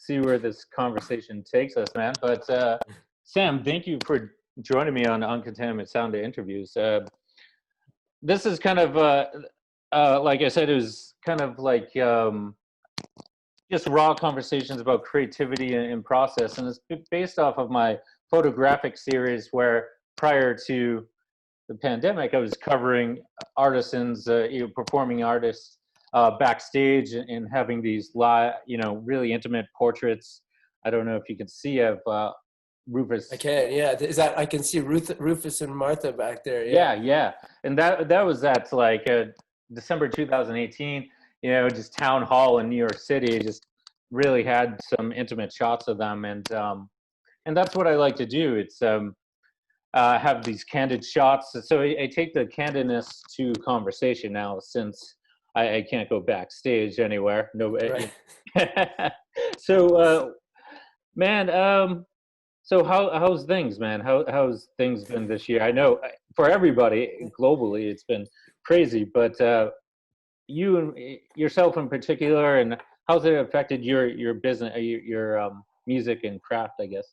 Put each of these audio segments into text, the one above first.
see where this conversation takes us, man. But Sam, thank you for joining me on Uncontaminated Sound interviews. This is kind of like I said, it was kind of like just raw conversations about creativity and process, and it's based off of my photographic series where prior to the pandemic I was covering artisans, performing artists backstage, and having these live, really intimate portraits. I don't know if you can see of Rufus. I can, yeah. Is that I can see Rufus and Martha back there? Yeah, Yeah. yeah. And that was at like December 2018, just town hall in New York City. Just really had some intimate shots of them, and that's what I like to do. It's have these candid shots. So I take the candidness to conversation now, since I can't go backstage anywhere. No. Right. So, man. So how's things, man? How's things been this year? I know for everybody globally, it's been crazy, but you and yourself in particular, and how's it affected your business, your music and craft, I guess?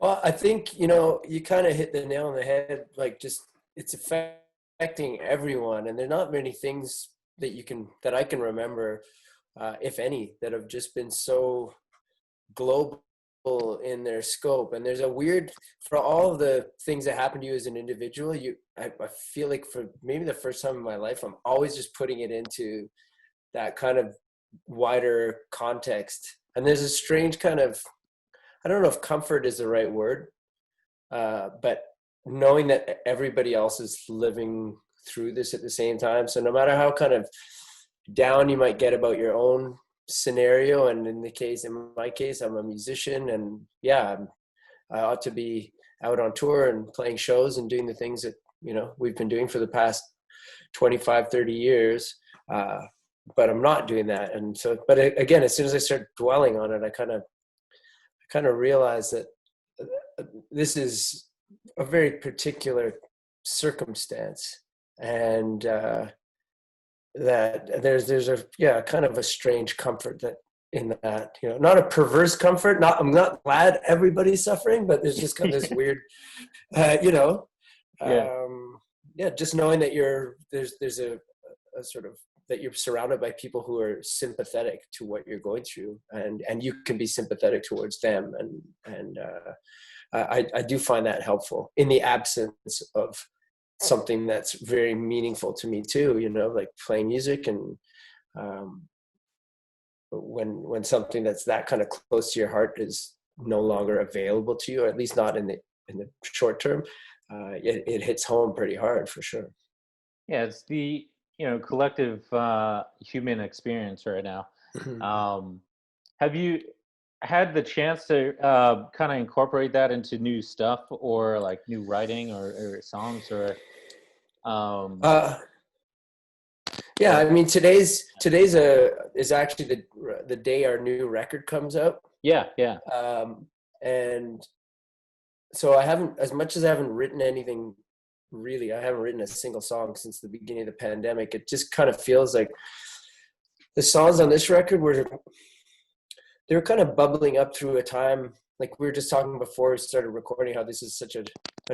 Well, I think, you kind of hit the nail on the head. Like, just it's affecting everyone, and there are not many things that I can remember, if any, that have just been so global in their scope. And there's a weird, for all of the things that happen to you as an individual, I feel like for maybe the first time in my life, I'm always just putting it into that kind of wider context. And there's a strange kind of, I don't know if comfort is the right word, but knowing that everybody else is living through this at the same time. So no matter how kind of down you might get about your own scenario, and in my case, I'm a musician, and yeah, I ought to be out on tour and playing shows and doing the things that, we've been doing for the past 25, 30 years. But I'm not doing that. And so, but again, as soon as I start dwelling on it, I kind of realize that this is a very particular circumstance, and that there's a kind of a strange comfort that in that, not a perverse comfort. I'm not glad everybody's suffering, but there's just kind of this weird, Yeah. just knowing that there's a sort of, that you're surrounded by people who are sympathetic to what you're going through, and you can be sympathetic towards them. And I do find that helpful in the absence of something that's very meaningful to me too, like playing music. And when something that's that kind of close to your heart is no longer available to you, or at least not in the short term, it hits home pretty hard, for sure. Yeah, it's the collective human experience right now. Have you had the chance to kind of incorporate that into new stuff, or like new writing, or songs, or yeah, I mean, today's is actually the day our new record comes out. Yeah. And so I haven't, as much as I haven't written anything, really, I haven't written a single song since the beginning of the pandemic. It just kind of feels like the songs on this record they were kind of bubbling up through a time, like we were just talking before we started recording, how this is such a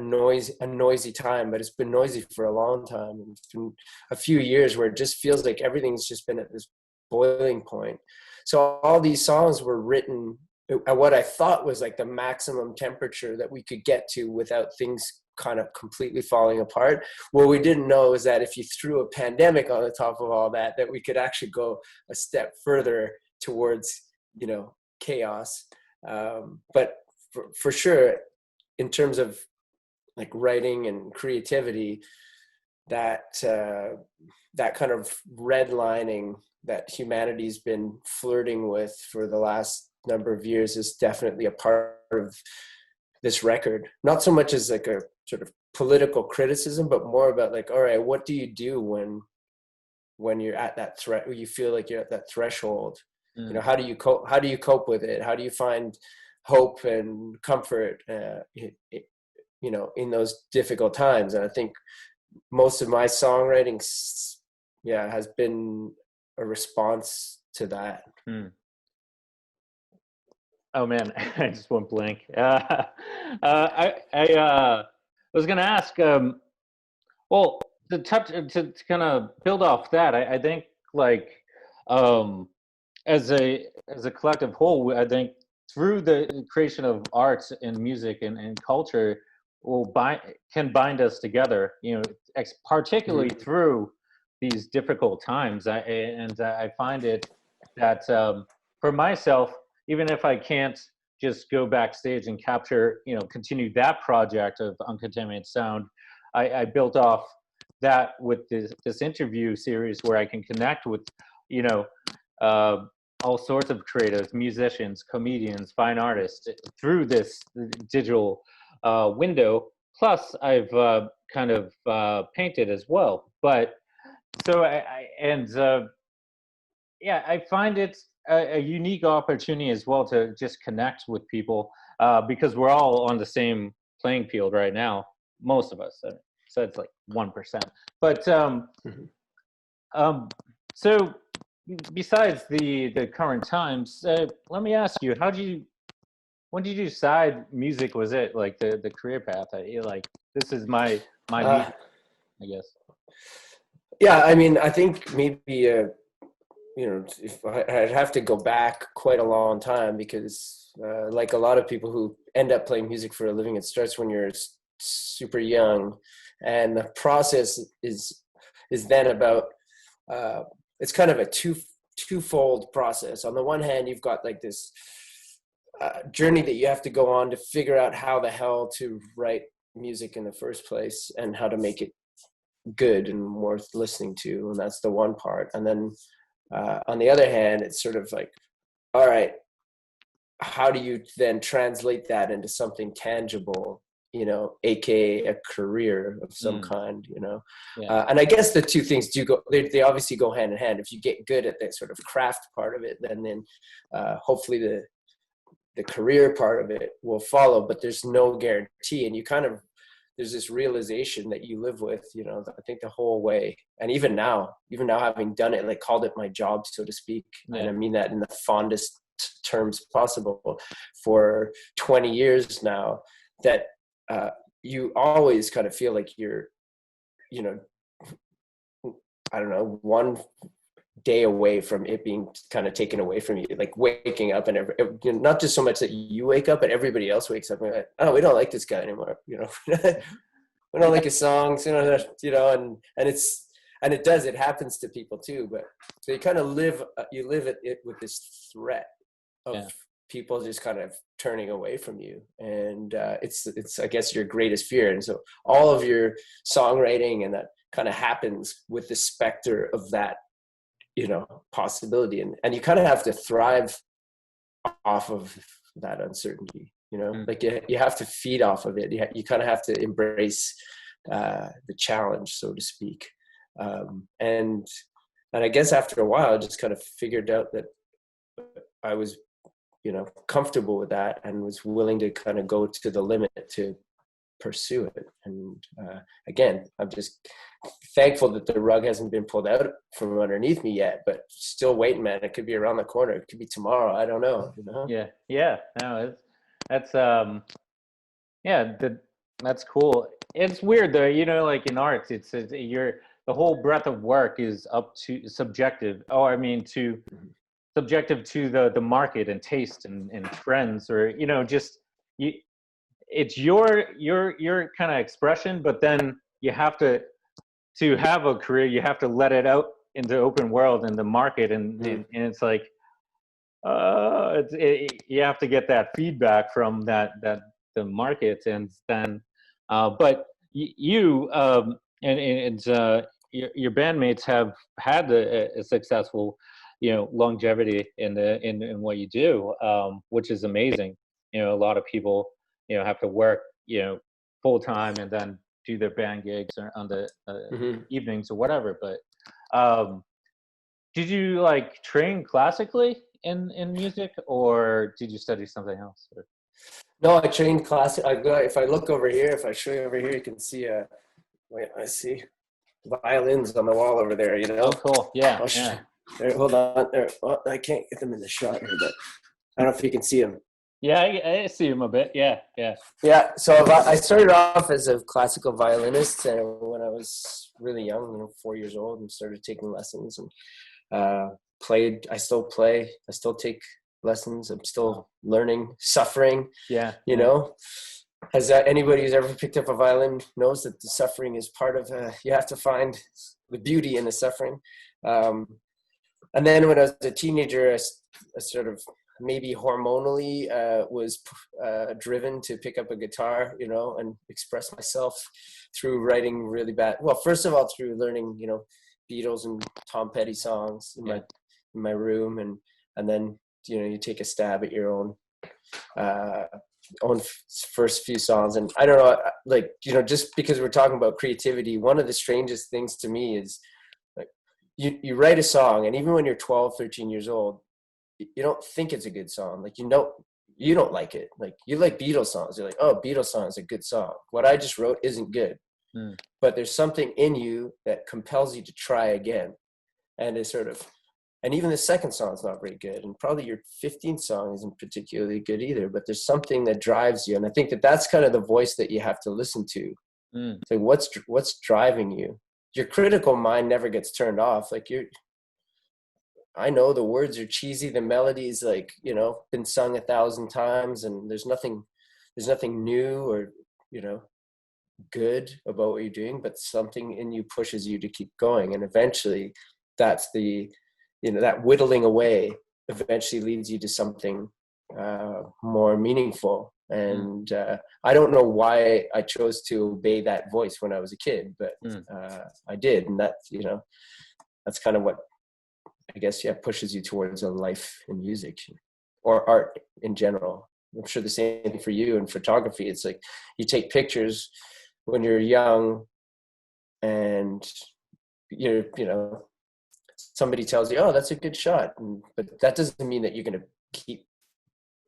noisy time, but it's been noisy for a long time. And it's been a few years where it just feels like everything's just been at this boiling point. So all these songs were written at what I thought was like the maximum temperature that we could get to without things kind of completely falling apart. What we didn't know is that if you threw a pandemic on the top of all that we could actually go a step further towards, chaos. But for sure, in terms of like writing and creativity, that kind of redlining that humanity's been flirting with for the last number of years is definitely a part of this record. Not so much as like a sort of political criticism, but more about like, all right, what do you do when you're at that you feel like you're at that threshold? How do you cope with it? How do you find hope and comfort, in those difficult times? And I think most of my songwriting, has been a response to that. Oh man, I just went blank. I was gonna ask. Well, to kind of build off that, I think like um, as a collective whole, I think through the creation of arts and music and culture will bind can bind us together. You know, particularly Mhm. through these difficult times. I find it that for myself, even if I can't just go backstage and capture, you know, continue that project of Uncontaminated Sound, I built off that with this interview series where I can connect with, you know, uh, all sorts of creatives, musicians, comedians, fine artists through this digital window. Plus, I've kind of painted as well. But so yeah, I find it a unique opportunity as well to just connect with people because we're all on the same playing field right now. Most of us, so it's like 1%. But Mhm. um, so besides the current times, let me ask you, how do you when did you decide music was it, like the career path that you like? This is my Uh, medium, I guess. yeah, I mean, I think maybe you know, if I'd have to go back quite a long time because, like a lot of people who end up playing music for a living, it starts when you're super young, and the process is then about. Uh, it's kind of a twofold process. On the one hand, you've got like this journey that you have to go on to figure out how the hell to write music in the first place and how to make it good and worth listening to, and that's the one part. And then on the other hand, it's sort of like, all right, how do you then translate that into something tangible, you know, aka a career of some Mm, kind, you know? yeah, And I guess the two things do go, they obviously go hand in hand. If you get good at that sort of craft part of it, then hopefully the career part of it will follow, but there's no guarantee. And you kind of, there's this realization that you live with, you know, I think the whole way. And even now having done it, like called it my job, so to speak. And yeah, I mean that in the fondest terms possible for 20 years now, that you always kind of feel like you're, you know, I don't know, one day away from it being kind of taken away from you, like waking up and you know, not just so much that you wake up, but everybody else wakes up and like, oh, we don't like this guy anymore, you know. We don't yeah, like his songs, you know, and it's, and it does, it happens to people too, but so you kind of live, you live it with this threat of yeah. people just kind of turning away from you, and it's I guess your greatest fear. And so all of your songwriting and that kind of happens with the specter of that, you know, possibility, and you kind of have to thrive off of that uncertainty, you know, Mm. like you have to feed off of it. You kind of have to embrace the challenge, so to speak. And I guess after a while I just kind of figured out that I was, you know, comfortable with that and was willing to kind of go to the limit to pursue it. And again, I'm just thankful that the rug hasn't been pulled out from underneath me yet, but still waiting, man. It could be around the corner. It could be tomorrow. I don't know, you know? Yeah, yeah. No, that's yeah, that's cool. It's weird though, you know, like in arts, it's you're the whole breadth of work is up to subjective. Oh, I mean, to subjective to the market and taste and trends, or you know, just you. It's your kind of expression, but then you have to have a career, you have to let it out into open world and the market, and it's like you have to get that feedback from that the market, and then but you and your bandmates have had a successful, you know, longevity in in what you do, which is amazing. You know, a lot of people, you know, have to work, you know, full time and then do their band gigs on the Mm-hmm. evenings or whatever. But um, did you like train classically in music, or did you study something else? Or... No, I trained classic. If I look over here, if I show you over here, you can see, wait, I see violins on the wall over there, you Oh, know? cool. Yeah, I'll yeah. there, hold on. There, well, I can't get them in the shot here, but I don't know if you can see them. Yeah, I see him a bit. Yeah, yeah. Yeah, so I started off as a classical violinist, and when I was really young, 4 years old, and started taking lessons and played. I still play. I still take lessons. I'm still learning, suffering. Yeah, You yeah. know, has anybody who's ever picked up a violin knows that the suffering is part of. You have to find the beauty in the suffering. Um, and then when I was a teenager, I sort of maybe hormonally was driven to pick up a guitar, and express myself through writing really bad. Well, first of all, through learning, Beatles and Tom Petty songs in my room, and then you take a stab at your uh, own first few songs. And I don't know, like just because we're talking about creativity, one of the strangest things to me is like you write a song, and even when you're 12, 13 years old, you don't think it's a good song. Like, you don't like it. Like, you like Beatles songs. You're like, oh, Beatles song is a good song. What I just wrote isn't good. But there's something in you that compels you to try again. And it's and even the second song is not very good. And probably your 15th song isn't particularly good either, but there's something that drives you. And I think that that's kind of the voice that you have to listen to. It's like, what's driving you? Your critical mind never gets turned off. Like, I know the words are cheesy. The melody's been sung 1,000 times, and there's nothing new or, good about what you're doing, but something in you pushes you to keep going. And eventually that's that whittling away eventually leads you to something more meaningful. And I don't know why I chose to obey that voice when I was a kid, but I did. And that's kind of what, I guess, pushes you towards a life in music or art in general. I'm sure the same thing for you in photography. It's like you take pictures when you're young, and somebody tells you, oh, that's a good shot. But that doesn't mean that you're going to keep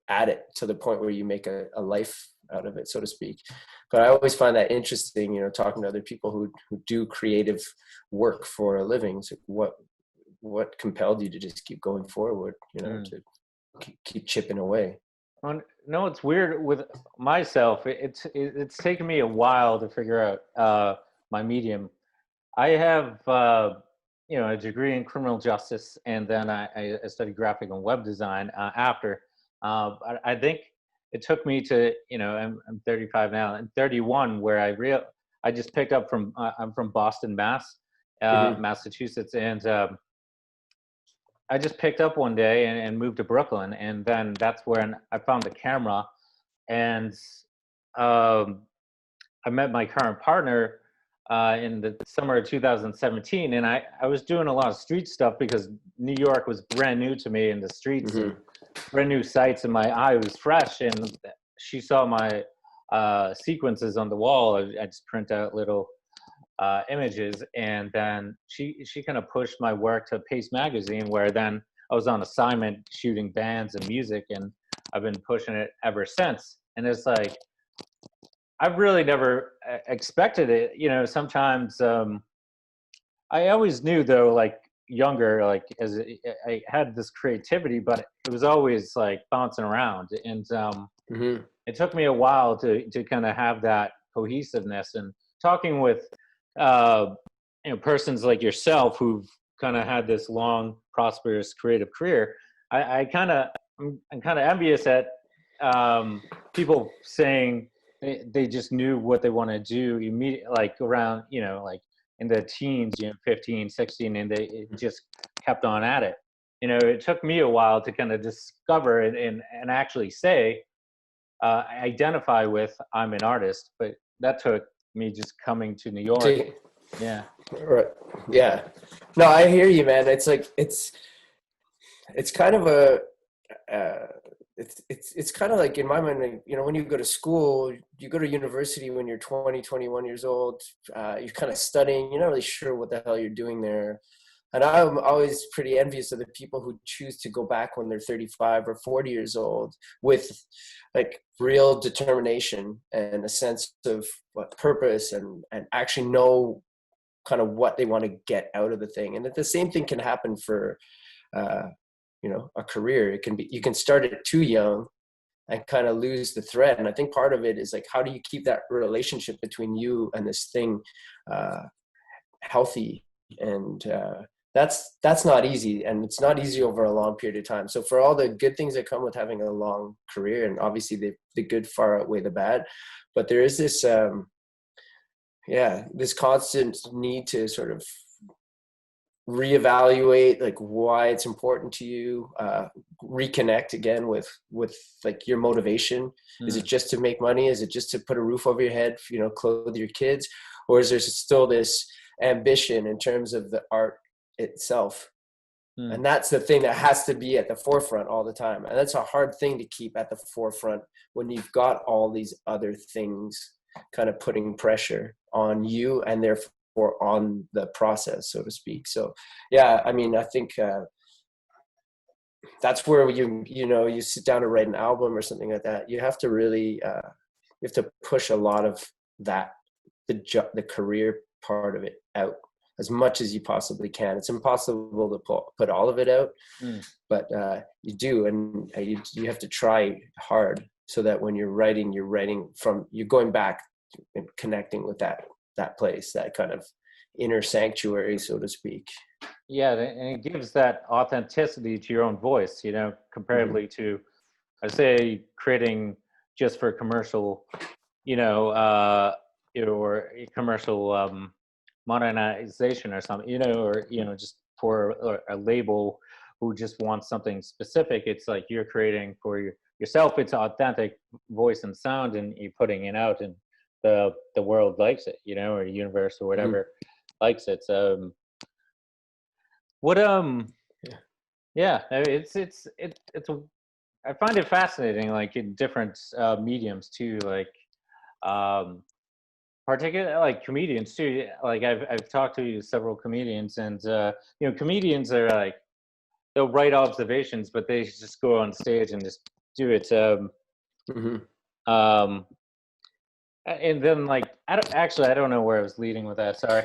at it to the point where you make a life out of it, so to speak. But I always find that interesting, talking to other people who do creative work for a living. So what compelled you to just keep going forward, to keep chipping away? No, it's weird with myself. It's taken me a while to figure out my medium. I have a degree in criminal justice, and then I studied graphic and web design after. I think it took me to I'm 35 now, and 31 where I just picked up from I'm from Boston, Massachusetts, and I just picked up one day and moved to Brooklyn, and then that's when I found the camera, and I met my current partner in the summer of 2017, and I was doing a lot of street stuff because New York was brand new to me, and the streets and brand new sights, and my eye was fresh, and she saw my sequences on the wall. I just print out little images, and then she kind of pushed my work to Pace magazine, where then I was on assignment shooting bands and music, and I've been pushing it ever since. And it's like I've really never expected it. Sometimes I always knew, though, like younger, like as I had this creativity, but it was always like bouncing around, and it took me a while to kind of have that cohesiveness. And talking with persons like yourself who've kind of had this long, prosperous, creative career, I'm kind of envious at people saying they just knew what they want to do immediately, like around like in the teens, 15, 16, and they just kept on at it. It took me a while to kind of discover it and actually say, identify with, I'm an artist, but that took me just coming to New York. Yeah. Right. Yeah. No, I hear you, man. It's like, it's kind of it's kind of like, in my mind, when you go to school, you go to university when you're 20, 21 years old, you're kind of studying, you're not really sure what the hell you're doing there. And I'm always pretty envious of the people who choose to go back when they're 35 or 40 years old with like real determination and a sense of purpose and actually know kind of what they want to get out of the thing. And that the same thing can happen for, a career. It can be, you can start it too young and kind of lose the thread. And I think part of it is like, how do you keep that relationship between you and this thing healthy? And that's not easy, and it's not easy over a long period of time. So for all the good things that come with having a long career, and obviously the good far outweigh the bad, but there is this this constant need to sort of reevaluate like why it's important to you, reconnect again with like your motivation. Is it just to make money? Is it just to put a roof over your head, clothe your kids? Or is there still this ambition in terms of the art itself? And that's the thing that has to be at the forefront all the time. And that's a hard thing to keep at the forefront when you've got all these other things kind of putting pressure on you and therefore on the process, so to speak. So yeah, I mean, I think that's where you sit down to write an album or something like that. You have to really you have to push a lot of that, the career part of it out as much as you possibly can. It's impossible to put all of it out, but you do, and you have to try hard so that when you're writing from, you're going back and connecting with that place, that kind of inner sanctuary, so to speak. Yeah, and it gives that authenticity to your own voice, comparatively to, I say, creating just for commercial, or commercial modernization or something, or just for a label who just wants something specific. It's like you're creating for yourself. It's authentic voice and sound, and you're putting it out, and the world likes it, or the universe or whatever likes it. So it's I find it fascinating, like in different mediums too, like particularly like comedians too. Like I've talked to several comedians, and comedians are like, they'll write observations, but they just go on stage and just do it. And then like I don't know where I was leading with that. Sorry.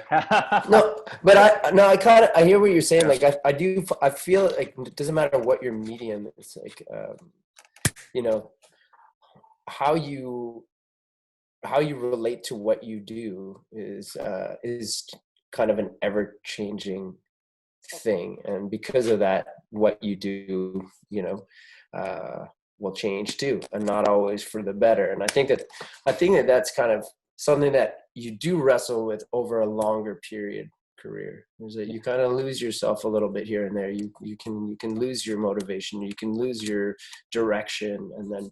No, but I hear what you're saying. Like I feel like it doesn't matter what your medium is. Like how you relate to what you do is kind of an ever-changing thing, and because of that, what you do will change too, and not always for the better. And I think that that's kind of something that you do wrestle with over a longer period career, is that you kind of lose yourself a little bit here and there. You can lose your motivation, you can lose your direction, and then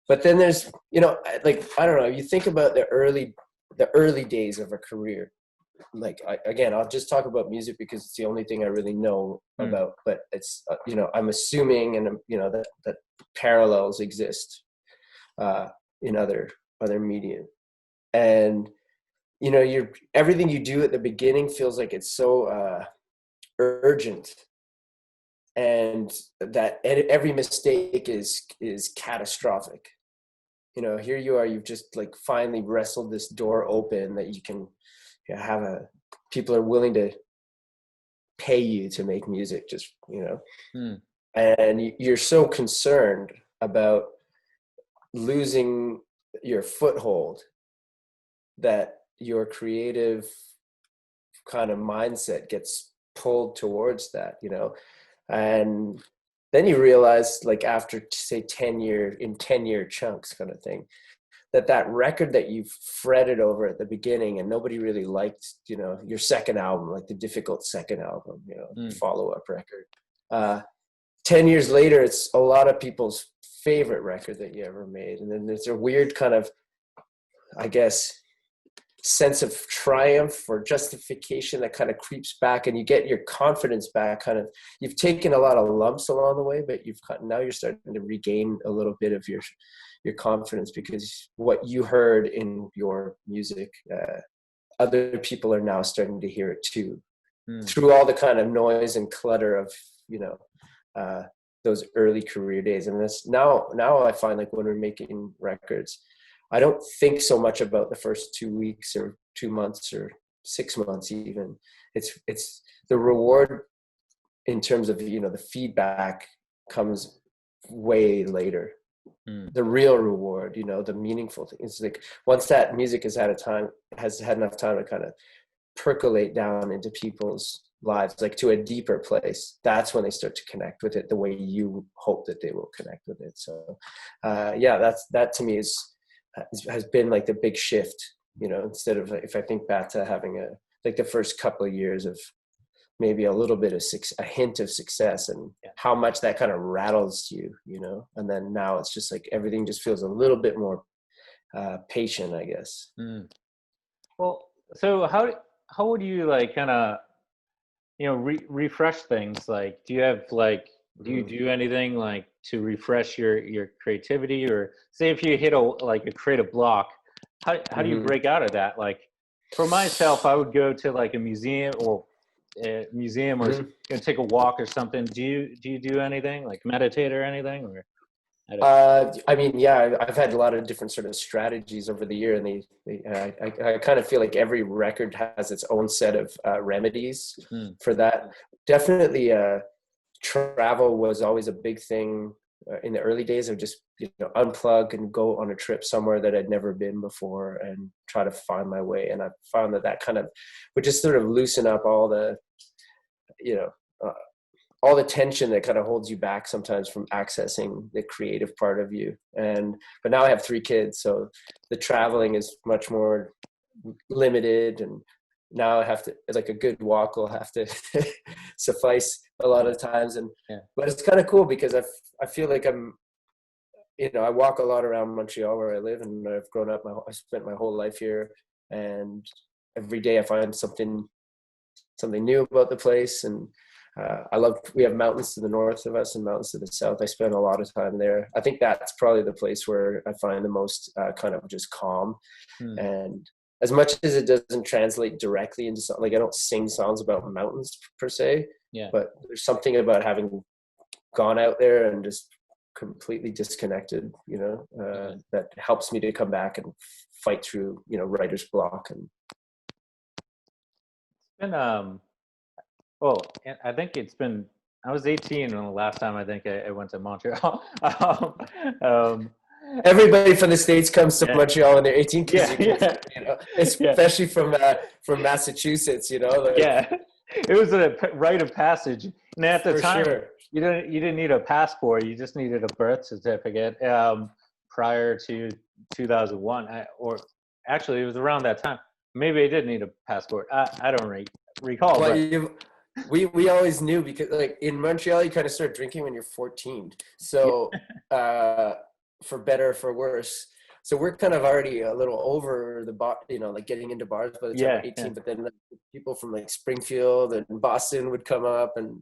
but then there's like, I don't know, you think about the early days of a career. Like I'll just talk about music because it's the only thing I really know about, but it's I'm assuming, and that parallels exist in other media. And everything you do at the beginning feels like it's so urgent, and that every mistake is catastrophic. Here you are, you've just like finally wrestled this door open that you can people are willing to pay you to make music, just and you're so concerned about losing your foothold that your creative kind of mindset gets pulled towards that, and then you realize, like after say 10-year chunks kind of thing, that record that you fretted over at the beginning and nobody really liked, your second album, like the difficult second album, follow-up record, 10 years later, it's a lot of people's favorite record that you ever made. And then there's a weird kind of, I guess, sense of triumph or justification that kind of creeps back, and you get your confidence back. Kind of, you've taken a lot of lumps along the way, but now you're starting to regain a little bit of your confidence, because what you heard in your music, other people are now starting to hear it too, through all the kind of noise and clutter of those early career days. And this now I find, like when we're making records, I don't think so much about the first 2 weeks or 2 months or 6 months even. It's the reward in terms of the feedback comes way later. Mm. the real reward, you know, the meaningful thing. It's like once that music has had enough time to kind of percolate down into people's lives, like to a deeper place, that's when they start to connect with it the way you hope that they will connect with it. So yeah, that to me has been like the big shift, you know, instead of, if I think back to having like the first couple of years of maybe a little bit of a hint of success, and how much that kind of rattles you, you know, and then now it's just like everything just feels a little bit more patient, I guess. Mm. Well, so how would you like kind of, you know, refresh things? Like, do you have like, do you do anything like to refresh your creativity? Or say if you hit a creative block, how do you break out of that? Like for myself, I would go to like a museum or take a walk or something. Do you do anything like meditate or anything? Or I mean, yeah, I've had a lot of different sort of strategies over the year, and I kind of feel like every record has its own set of remedies for that. Definitely, travel was always a big thing in the early days of just, you know, unplug and go on a trip somewhere that I'd never been before and try to find my way. And I found that kind of would just sort of loosen up all the, you know, all the tension that kind of holds you back sometimes from accessing the creative part of you. But now I have 3 kids, so the traveling is much more limited, and now I have to, it's like a good walk will have to suffice a lot of times. But it's kind of cool because I feel like I'm, you know, I walk a lot around Montreal where I live, and I've grown up, I spent my whole life here, and every day I find something new about the place. And we have mountains to the north of us and mountains to the south. I spend a lot of time there. I think that's probably the place where I find the most kind of just calm. And as much as it doesn't translate directly into something, like I don't sing songs about mountains per se, but there's something about having gone out there and just completely disconnected, you know, that helps me to come back and fight through, you know, writer's block. And it's been well, I think it's been. I was 18 when the last time I think I went to Montreal. um, Everybody from the States comes to Montreal when they're 18, because you know, especially from Massachusetts, you know. Like, it was a rite of passage, and at the time, sure. you didn't need a passport. You just needed a birth certificate. Prior to 2001, or actually, it was around that time. Maybe I did need a passport. I don't recall. Well, we always knew, because like in Montreal, you kind of start drinking when you're 14. So for better or for worse. So we're kind of already a little over the bar, you know, like getting into bars by the time we're 18. But then people from like Springfield and Boston would come up, and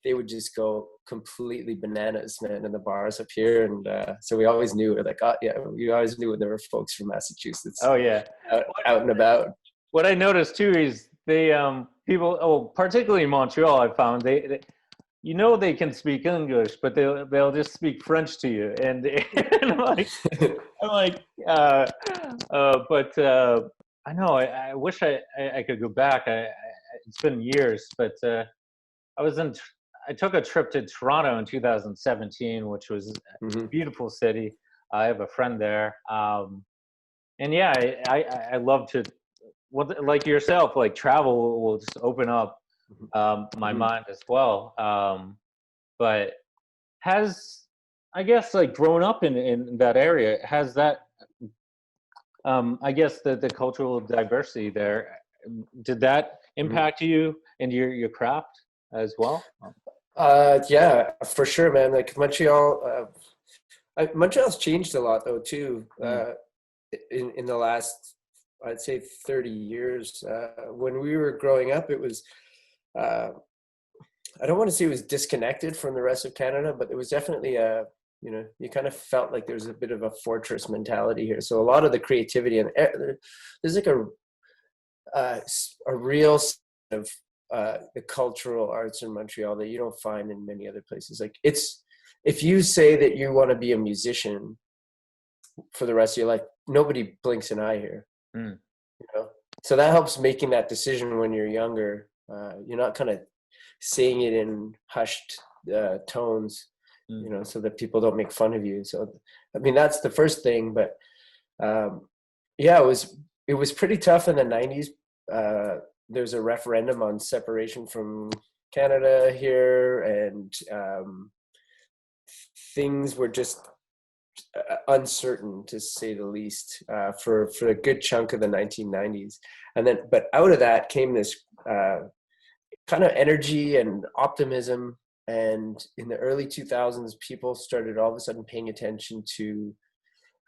they would just go completely bananas, man, in the bars up here. And so we always knew, like, we always knew there were folks from Massachusetts. Oh yeah, out and about. What I noticed too is they people, particularly in Montreal, I found they you know they can speak English, but they'll just speak French to you, and I'm like, but I know I wish I could go back. It's been years, but I took a trip to Toronto in 2017, which was a beautiful city. I have a friend there, and yeah, I love to. Well, like yourself, like travel will just open up my mind as well. But I guess like grown up in that area, has that, I guess the cultural diversity there, did that impact you and your craft as well? Yeah, for sure, man. Like Montreal, Montreal's changed a lot though too. In the last, I'd say 30 years. When we were growing up, it was, I don't want to say it was disconnected from the rest of Canada, but it was definitely you know, you kind of felt like there's a bit of a fortress mentality here. So a lot of the creativity, and there's like a real of the cultural arts in Montreal that you don't find in many other places. Like if you say that you want to be a musician for the rest of your life, nobody blinks an eye here. You know, so that helps making that decision when you're younger. You're not kind of saying it in hushed tones. you know, so that people don't make fun of you. So, I mean, that's the first thing. But yeah, it was pretty tough in the 90s. There's a referendum on separation from Canada here, and things were just uncertain, to say the least, for a good chunk of the 1990s. And then, but out of that came this kind of energy and optimism. And in the early 2000s, people started all of a sudden paying attention to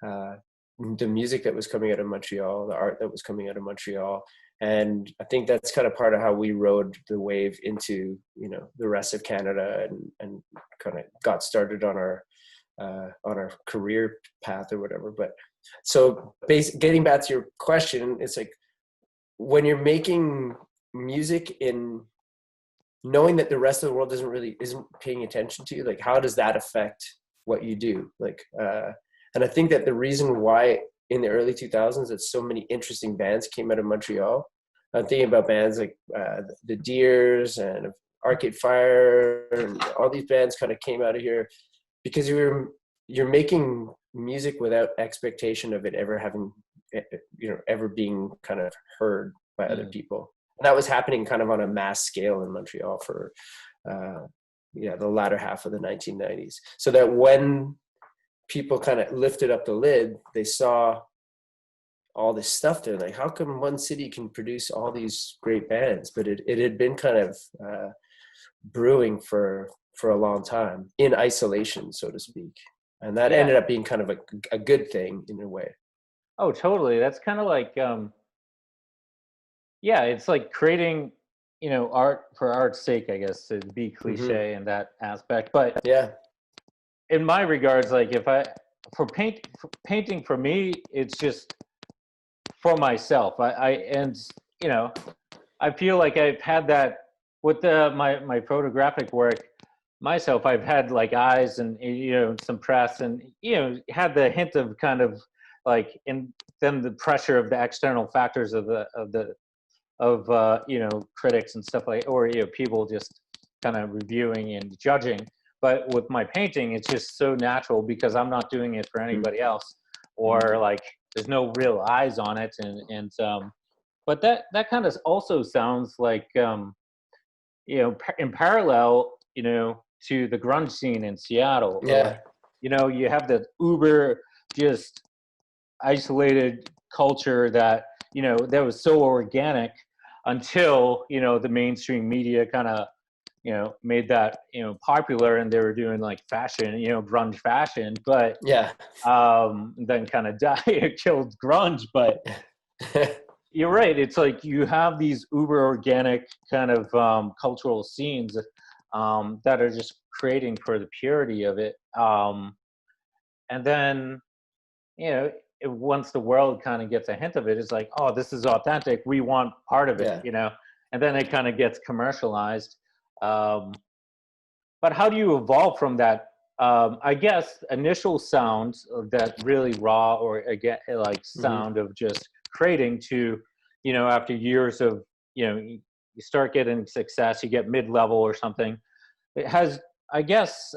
the music that was coming out of Montreal, the art that was coming out of Montreal. And I think that's kind of part of how we rode the wave into, you know, the rest of Canada, and kind of got started on our career path or whatever. But so getting back to your question, it's like, when you're making music in knowing that the rest of the world isn't paying attention to you, like, how does that affect what you do? Like, and I think that the reason why in the early 2000s that so many interesting bands came out of Montreal, I'm thinking about bands like the Deers and Arcade Fire, and all these bands kind of came out of here because you're making music without expectation of it ever having, you know, ever being kind of heard by other people. And that was happening kind of on a mass scale in Montreal for the latter half of the 1990s. So that when people kind of lifted up the lid, they saw all this stuff. They're like, how come one city can produce all these great bands? But it had been kind of brewing for a long time in isolation, so to speak. And that ended up being kind of a good thing in a way. Oh, totally. That's kind of like, it's like creating, you know, art for art's sake, I guess, to be cliche in that aspect. But yeah, in my regards, like painting for me, it's just for myself. And you know, I feel like I've had that with my photographic work myself. I've had like eyes and, you know, some press, and, you know, had the hint of kind of like, and then the pressure of the external factors of you know, critics and stuff like, or, you know, people just kind of reviewing and judging. But with my painting, it's just so natural because I'm not doing it for anybody else, or like there's no real eyes on it. And but that kind of also sounds like, you know, in parallel, you know, to the grunge scene in Seattle. Yeah. You know, you have the uber just isolated culture that, you know, that was so organic until, you know, the mainstream media kind of, you know, made that, you know, popular, and they were doing like fashion, you know, grunge fashion, but then kind of died, killed grunge. But you're right, it's like you have these uber organic kind of cultural scenes that are just creating for the purity of it, and then, you know, once the world kind of gets a hint of it, it's like, oh, this is authentic, we want part of it, you know, and then it kind of gets commercialized. But how do you evolve from that? I guess initial sound, that really raw, or again, like sound of just creating, to, you know, after years of, you know, you start getting success, you get mid-level or something. It has, I guess,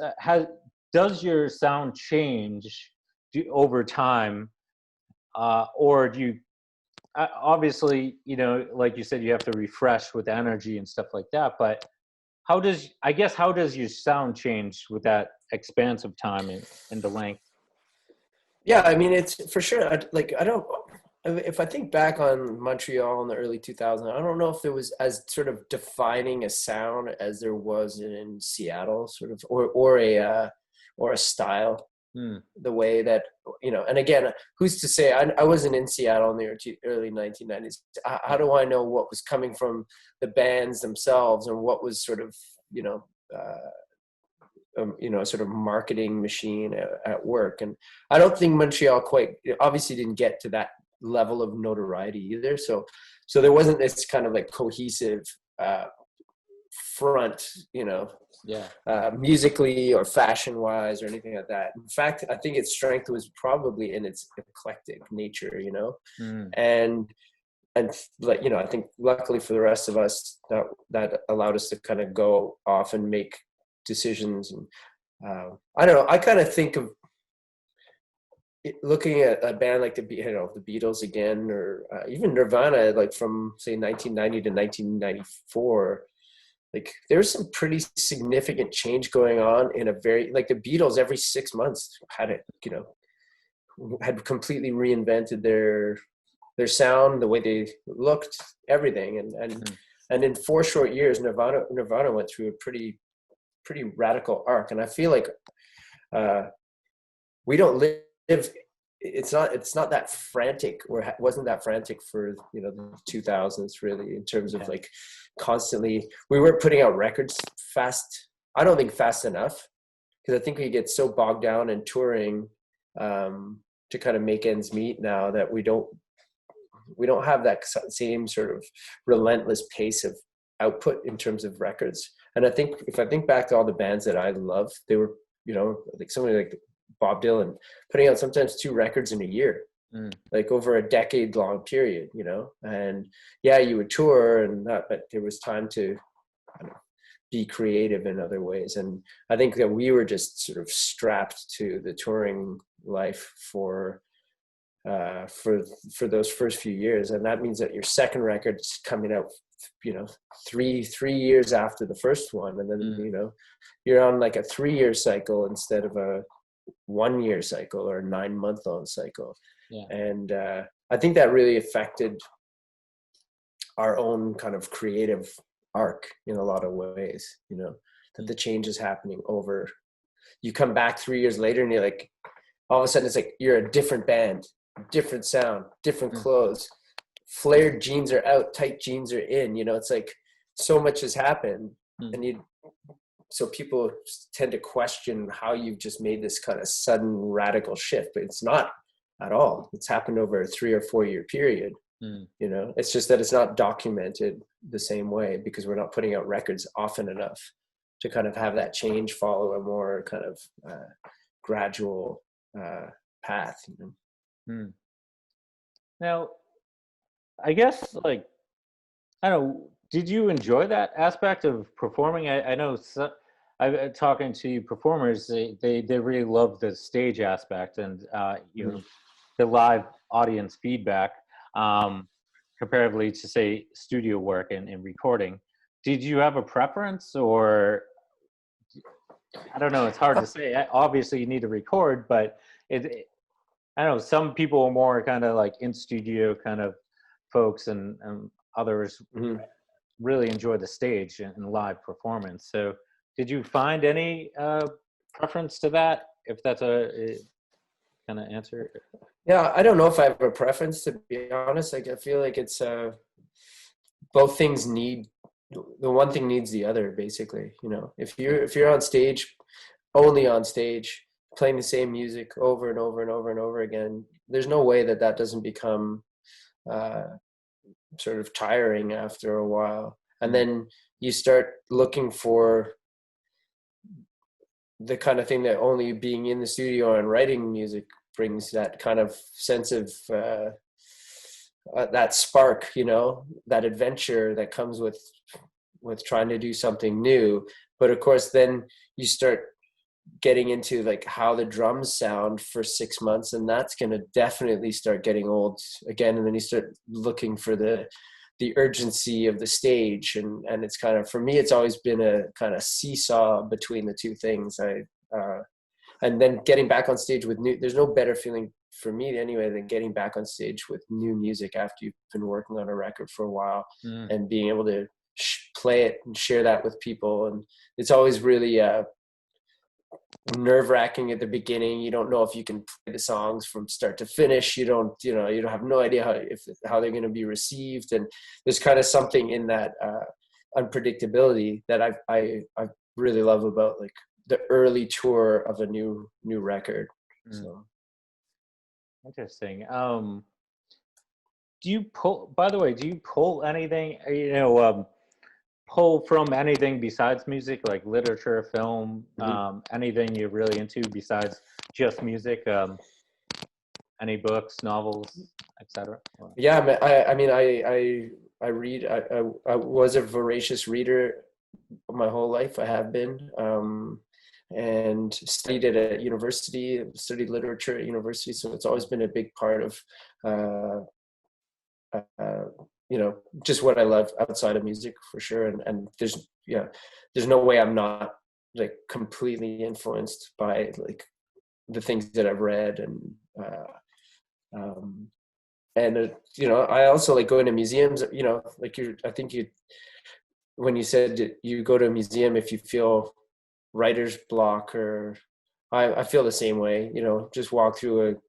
does your sound change over time, or do you? Obviously, you know, like you said, you have to refresh with energy and stuff like that. But how does your sound change with that expanse of time and the length? Yeah, I mean, it's for sure. If I think back on Montreal in the early 2000s, I don't know if there was as sort of defining a sound as there was in Seattle, sort of, or a style. The way that, you know, and again, who's to say? I wasn't in Seattle in the early 1990s. How do I know what was coming from the bands themselves, and what was sort of, you know, sort of marketing machine at work? And I don't think Montreal quite, obviously, didn't get to that level of notoriety either. So there wasn't this kind of like cohesive front, you know, musically or fashion wise or anything like that. In fact, I think its strength was probably in its eclectic nature, you know. And like, you know, I think luckily for the rest of us, that allowed us to kind of go off and make decisions and I don't know. I kind of think of looking at a band like the Beatles again, or even Nirvana, like from say 1990 to 1994. Like there was some pretty significant change going on in a very, like the Beatles every 6 months had it, had completely reinvented their sound, the way they looked, everything. And in 4 short years, Nirvana went through a pretty radical arc. And I feel like we don't live, it's not that frantic, or it wasn't that frantic for the 2000s really, in terms of like constantly, we weren't putting out records fast. I don't think fast enough, because I think we get so bogged down in touring to kind of make ends meet now, that we don't have that same sort of relentless pace of output in terms of records. And I think if I think back to all the bands that I love, they were like somebody like Bob Dylan putting out sometimes 2 records in a year, like over a decade long period, and yeah, you would tour and that, but there was time to be creative in other ways. And I think that we were just sort of strapped to the touring life for those first few years. And that means that your second record is coming out, 3 years after the first one. And then, you're on like a 3-year cycle instead of a 1-year cycle or a 9-month-long cycle. Yeah. And I think that really affected our own kind of creative arc in a lot of ways, that the change is happening over, you come back 3 years later and you're like, all of a sudden it's like, you're a different band, different sound, different clothes, flared jeans are out, tight jeans are in, it's like so much has happened. And so people tend to question how you've just made this kind of sudden radical shift, but it's not at all. It's happened over a 3 or 4 year period. It's just that it's not documented the same way, because we're not putting out records often enough to kind of have that change follow a more kind of gradual path. Now, I guess, like, I don't know, did you enjoy that aspect of performing? I know I've talking to performers, they really love the stage aspect and the live audience feedback, comparatively to say studio work and recording. Did you have a preference, or I don't know, it's hard to say. Obviously you need to record, but I don't know, some people are more kind of like in studio kind of folks, and others really enjoy the stage and live performance. So did you find any preference to that, if that's a kind of answer? Yeah, I don't know if I have a preference, to be honest. Like, I feel like it's both things need, the one thing needs the other, basically. If you're on stage, only on stage, playing the same music over and over and over and over again, there's no way that doesn't become sort of tiring after a while. And then you start looking for the kind of thing that only being in the studio and writing music brings, that kind of sense of that spark, that adventure that comes with trying to do something new. But of course, then you start getting into like how the drums sound for 6 months, and that's going to definitely start getting old again. And then you start looking for the urgency of the stage, and it's kind of, for me, it's always been a kind of seesaw between the two things. And then getting back on stage with there's no better feeling for me anyway than getting back on stage with new music after you've been working on a record for a while, and being able to play it and share that with people. And it's always really nerve-wracking at the beginning. You don't know if you can play the songs from start to finish. You don't have no idea how they're going to be received. And there's kind of something in that unpredictability that I really love about like the early tour of a new record. So interesting. Do you pull anything, pull from anything besides music, like literature, film, anything you're really into besides just music? Any books, novels, etc.? Yeah, I read. I was a voracious reader my whole life. I have been, and studied it at university, studied literature at university. So it's always been a big part of, you know, just what I love outside of music for sure. And there's no way I'm not like completely influenced by like the things that I've read. You know, I also like going to museums, you know, like when you said you go to a museum if you feel writer's block, or I feel the same way, you know, just walk through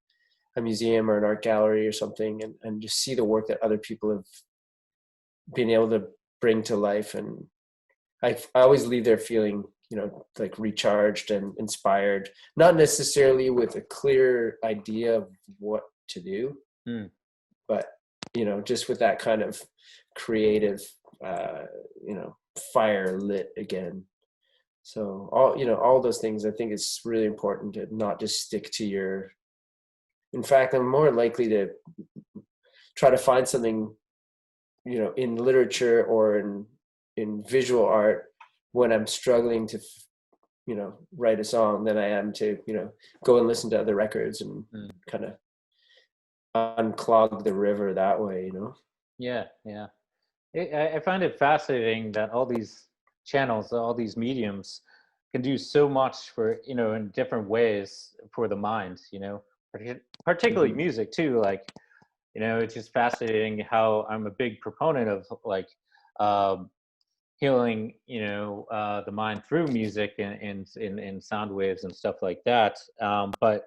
a museum or an art gallery or something, and just see the work that other people have been able to bring to life. And I always leave there feeling, you know, like recharged and inspired, not necessarily with a clear idea of what to do, but, you know, just with that kind of creative, you know, fire lit again. So all those things, I think it's really important to not just stick to your, in fact, I'm more likely to try to find something, you know, in literature or in visual art when I'm struggling to, you know, write a song than I am to, you know, go and listen to other records and kind of unclog the river that way, you know? Yeah, yeah. I find it fascinating that all these channels, all these mediums can do so much for, you know, in different ways for the mind, you know, particularly music too. Like, you know, it's just fascinating how I'm a big proponent of like healing, you know, the mind through music and in sound waves and stuff like that. But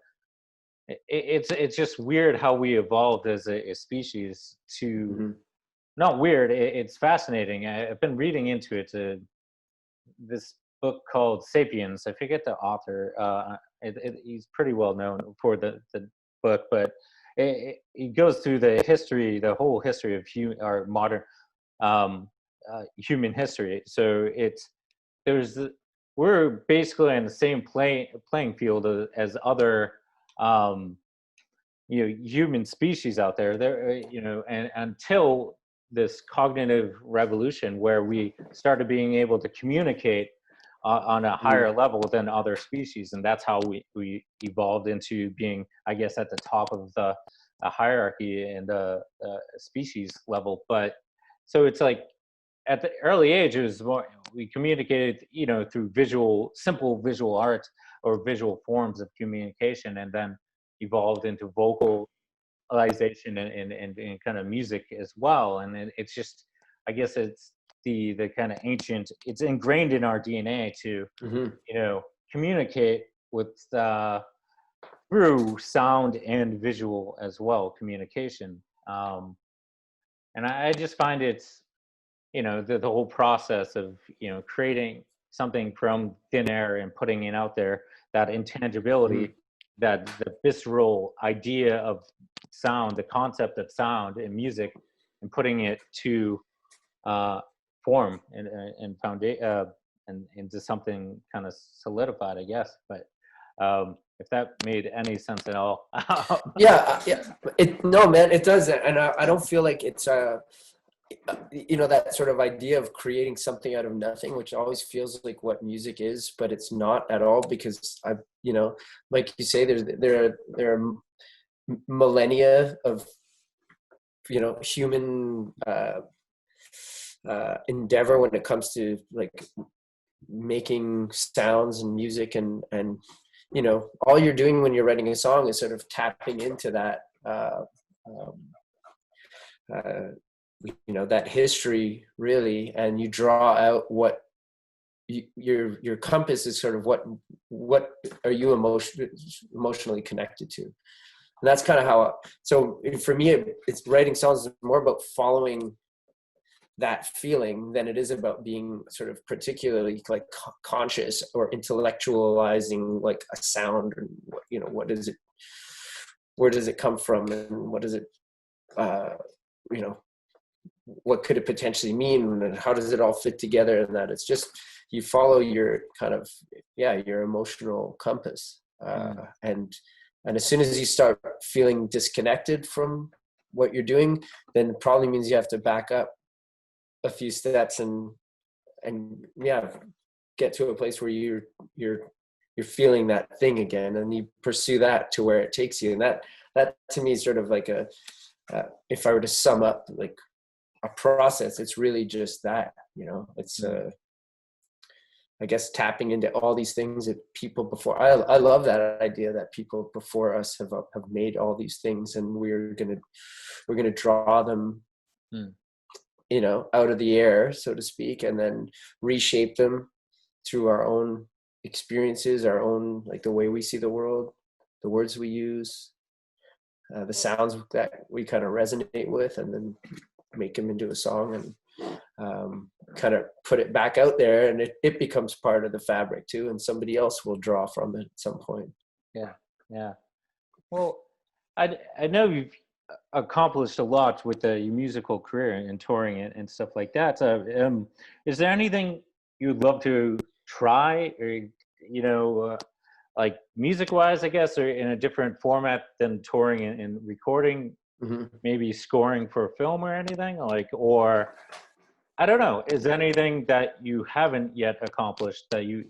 it's just weird how we evolved as a species to, not weird, it's fascinating. I've been reading into it, this book called Sapiens. I forget the author. He's pretty well known for the book, but it goes through the history, the whole history of our modern human history. So we're basically in the same playing field as other you know, human species out there. You know, and until this cognitive revolution where we started being able to communicate on a higher level than other species, and that's how we evolved into being, I guess, at the top of the hierarchy and the species level. But so it's like at the early age, it was more, we communicated, you know, through simple visual art or visual forms of communication, and then evolved into vocalization and kind of music as well. And it's just, I guess it's the kind of ancient, it's ingrained in our DNA to, you know, communicate with through sound and visual as well, communication. And I just find it's, you know, the whole process of, you know, creating something from thin air and putting it out there, that intangibility, that the visceral idea of sound, the concept of sound in music, and putting it to form and foundation and into something kind of solidified, I guess. But if that made any sense at all. Yeah. No, man, it does. And I don't feel like it's you know, that sort of idea of creating something out of nothing, which always feels like what music is, but it's not at all, because you know, like you say, there are millennia of, you know, human endeavor when it comes to like making sounds and music, and you know, all you're doing when you're writing a song is sort of tapping into that you know, that history really, and you draw out what your compass is, sort of what are you emotionally connected to. And that's kind of how so for me it's writing songs is more about following that feeling than it is about being sort of particularly like conscious or intellectualizing like a sound, and you know, what is it, where does it come from, and what does it you know, what could it potentially mean, and how does it all fit together, and that it's just, you follow your kind of, your emotional compass. And as soon as you start feeling disconnected from what you're doing, then it probably means you have to back up a few steps and get to a place where you're you're feeling that thing again, and you pursue that to where it takes you. And that to me is sort of like if I were to sum up like a process, it's really just that, it's I guess tapping into all these things that people before, I love that idea that people before us have made all these things, and we're gonna draw them out of the air, so to speak, and then reshape them through our own experiences, our own, like the way we see the world, the words we use, the sounds that we kind of resonate with, and then make them into a song, and kind of put it back out there, and it becomes part of the fabric too, and somebody else will draw from it at some point. Yeah. Well, I know you've accomplished a lot with your musical career and touring and stuff like that. Is there anything you'd love to try, or like music-wise, I guess, or in a different format than touring and recording? Maybe scoring for a film or anything, or I don't know. Is there anything that you haven't yet accomplished that you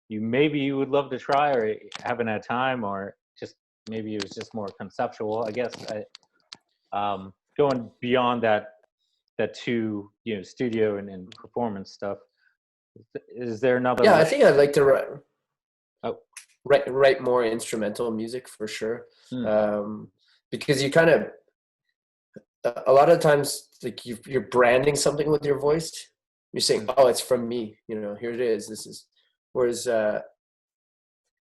maybe you would love to try, or haven't had time, or just maybe it was just more conceptual? I guess going beyond that to studio and performance stuff. Is there another? Yeah, I think I'd like to Oh. write more instrumental music for sure, because you kind of, a lot of times, like you're branding something with your voice. You're saying, "Oh, it's from me." Here it is. This is. Whereas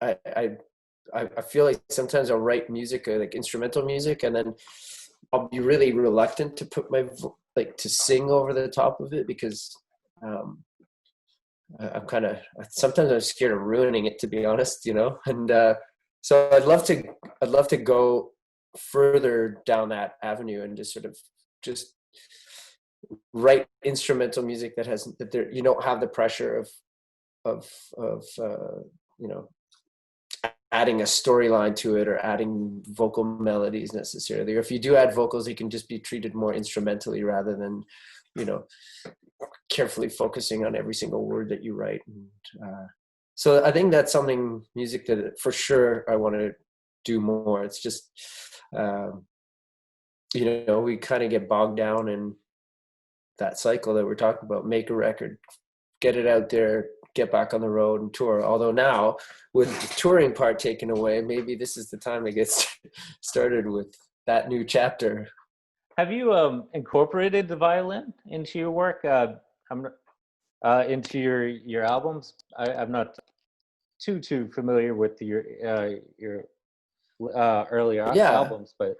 I feel like sometimes I'll write music, like instrumental music, and then I'll be really reluctant to put to sing over the top of it, because I'm sometimes I'm scared of ruining it, to be honest. And so I'd love to go further down that avenue and just sort of just write instrumental music that you don't have the pressure of adding a storyline to it, or adding vocal melodies necessarily. Or if you do add vocals, it can just be treated more instrumentally rather than carefully focusing on every single word that you write. And so I think that's music that for sure I want to do more. It's just we kind of get bogged down in that cycle that we're talking about. Make a record, get it out there, get back on the road and tour. Although now, with the touring part taken away, maybe this is the time to get started with that new chapter. Have you incorporated the violin into your work? Into your albums? I'm not too familiar with your earlier albums, but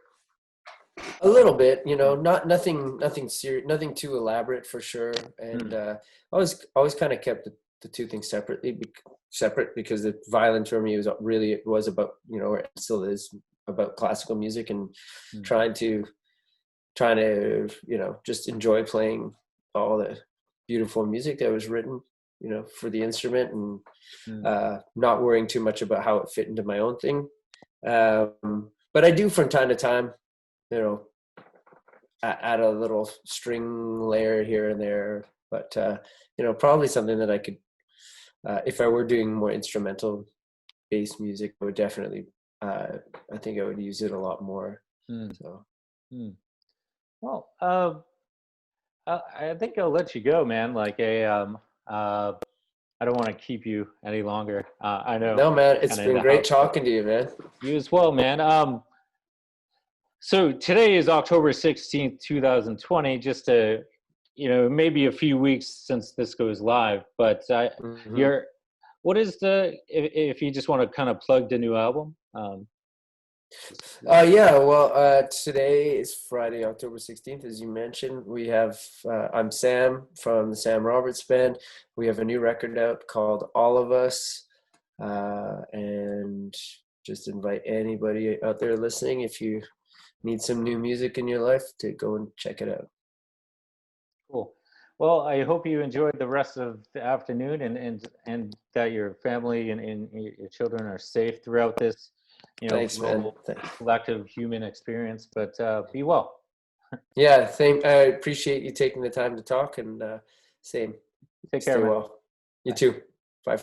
a little bit, nothing serious, nothing too elaborate for sure. And I always kind of kept the two things separate, because the violin for me was about, or it still is about classical music, and trying to just enjoy playing all the beautiful music that was written for the instrument, and not worrying too much about how it fit into my own thing. But I do from time to time add a little string layer here and there, but probably something that I could, if I were doing more instrumental based music, I would definitely I think I would use it a lot more. Well, I think I'll let you go, man. I don't want to keep you any longer. I know. No, man, it's been great talking to you, man. You as well, man. So today is October 16th, 2020, just to, maybe a few weeks since this goes live, but what is if you just want to kind of plug the new album? Today is Friday, October 16th, as you mentioned. We have, I'm Sam from the Sam Roberts Band. We have a new record out called All of Us, and just invite anybody out there listening, if you need some new music in your life, to go and check it out. Cool. Well, I hope you enjoyed the rest of the afternoon, and that your family and your children are safe throughout this, Thanks, man. collective human experience. But be well. Yeah, I appreciate you taking the time to talk, and same. Take care, Stay man. well. You too. Bye.